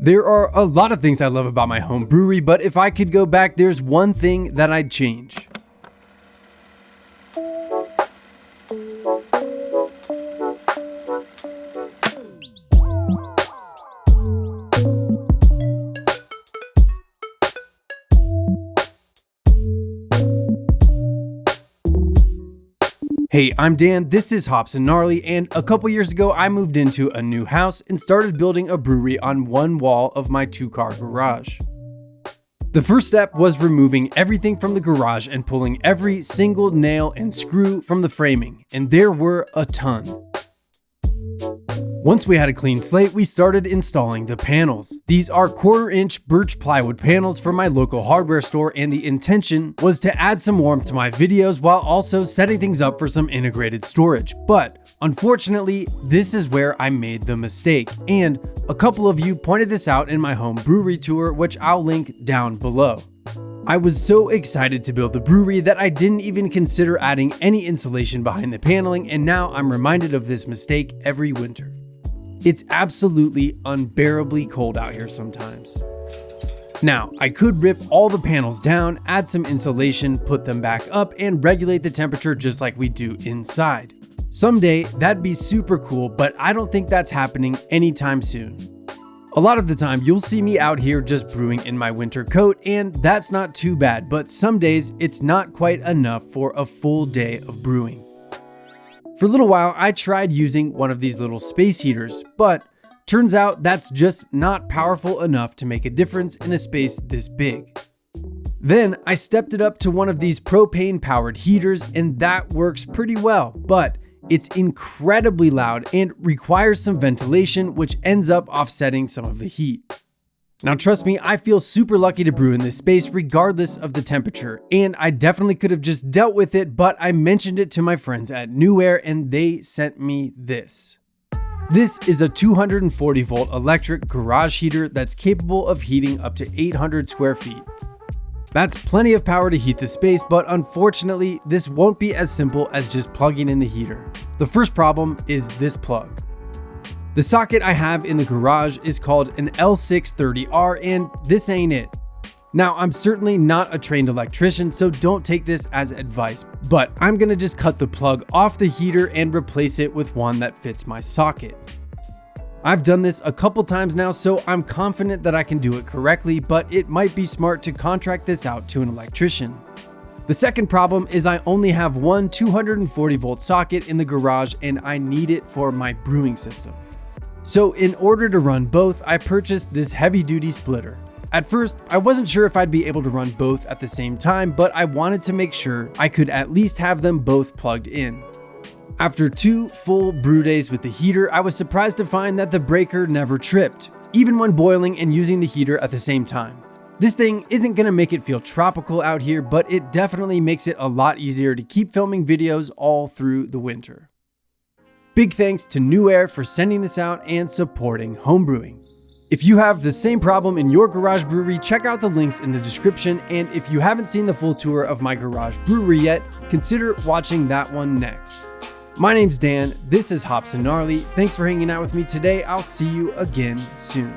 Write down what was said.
There are a lot of things I love about my home brewery, but if I could go back, there's one thing that I'd change. Hey, I'm Dan, this is Hops and Gnarly, and a couple years ago I moved into a new house and started building a brewery on one wall of my 2-car garage. The first step was removing everything from the garage and pulling every single nail and screw from the framing, and there were a ton. Once we had a clean slate, we started installing the panels. These are 1/4-inch birch plywood panels from my local hardware store, and the intention was to add some warmth to my videos while also setting things up for some integrated storage. But unfortunately, this is where I made the mistake, and a couple of you pointed this out in my home brewery tour, which I'll link down below. I was so excited to build the brewery that I didn't even consider adding any insulation behind the paneling, and now I'm reminded of this mistake every winter. It's absolutely unbearably cold out here sometimes. Now, I could rip all the panels down, add some insulation, put them back up, and regulate the temperature just like we do inside. Someday, that'd be super cool, but I don't think that's happening anytime soon. A lot of the time, you'll see me out here just brewing in my winter coat, and that's not too bad, but some days, it's not quite enough for a full day of brewing. For a little while, I tried using one of these little space heaters, but turns out that's just not powerful enough to make a difference in a space this big. Then I stepped it up to one of these propane-powered heaters, and that works pretty well, but it's incredibly loud and requires some ventilation, which ends up offsetting some of the heat. Now trust me, I feel super lucky to brew in this space regardless of the temperature, and I definitely could have just dealt with it, but I mentioned it to my friends at NewAir and they sent me this. This is a 240 volt electric garage heater that's capable of heating up to 800 square feet. That's plenty of power to heat the space, but unfortunately, this won't be as simple as just plugging in the heater. The first problem is this plug. The socket I have in the garage is called an L630R, and this ain't it. Now, I'm certainly not a trained electrician, so don't take this as advice, but I'm gonna just cut the plug off the heater and replace it with one that fits my socket. I've done this a couple times now, so I'm confident that I can do it correctly, but it might be smart to contract this out to an electrician. The second problem is I only have one 240 volt socket in the garage and I need it for my brewing system. So in order to run both, I purchased this heavy duty splitter. At first, I wasn't sure if I'd be able to run both at the same time, but I wanted to make sure I could at least have them both plugged in. After 2 full brew days with the heater, I was surprised to find that the breaker never tripped, even when boiling and using the heater at the same time. This thing isn't gonna make it feel tropical out here, but it definitely makes it a lot easier to keep filming videos all through the winter. Big thanks to NewAir for sending this out and supporting homebrewing. If you have the same problem in your garage brewery, check out the links in the description, and if you haven't seen the full tour of my garage brewery yet, consider watching that one next. My name's Dan, this is Hops and Gnarly, thanks for hanging out with me today, I'll see you again soon.